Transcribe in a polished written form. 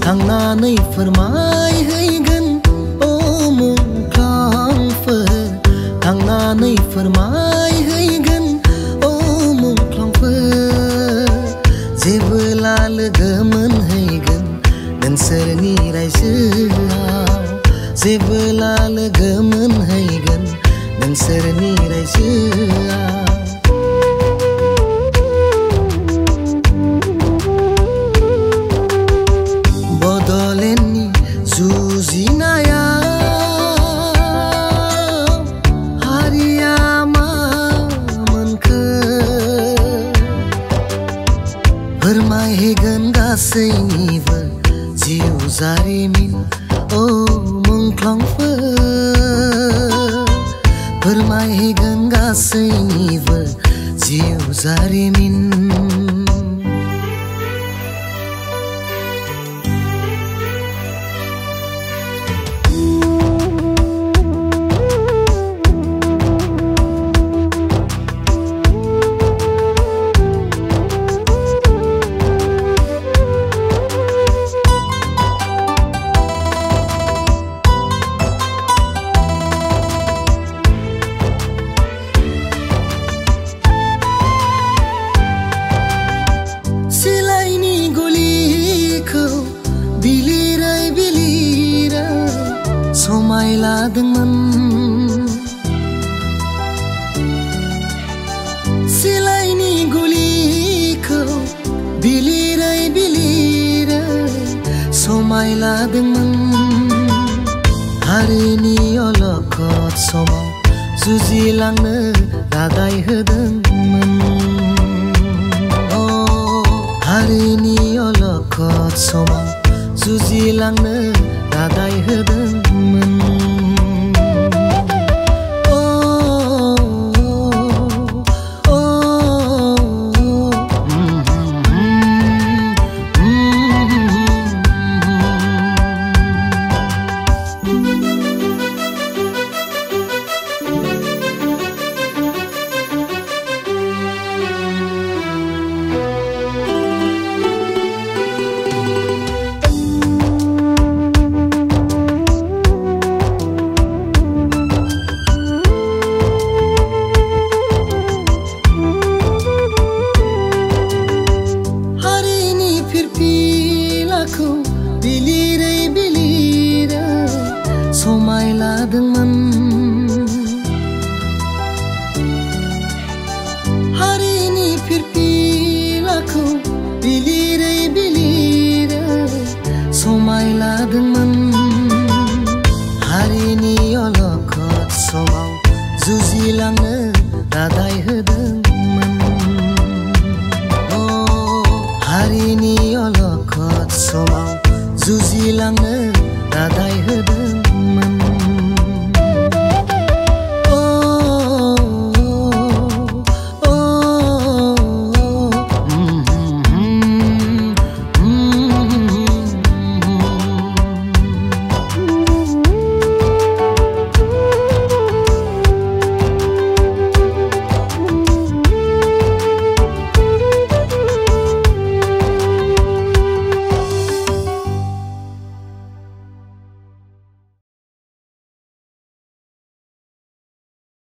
थांनानै फोरमायहैगोन ओ मुंख्लंफोर थांनानै फोरमायहैगोन ओ मुंख्लंफोर जेबोला लोगो मोनहैगोन नोंसोरनि रायजोआव जेबोला लोगो मोनहैगोन नोंसोरनि रायजोआव बड'लेण्डनि जुजिनायाव हारिया मा मोनखो फोरमायहैगोन गासैनिबो जिउ जारिमिन ओ मुंख्लंफोर फोरमायहैगोन गासैनिबो जिउ जारिमिन समायलादोंमोन सिलाइनि गुलिखौ बिलिरै बिलिरै समायलादोंमोन हारिनि अलखद समाव जुजिलांनो रादायहोदोंमोन हारिनि अलखद समाव जुजिलांनो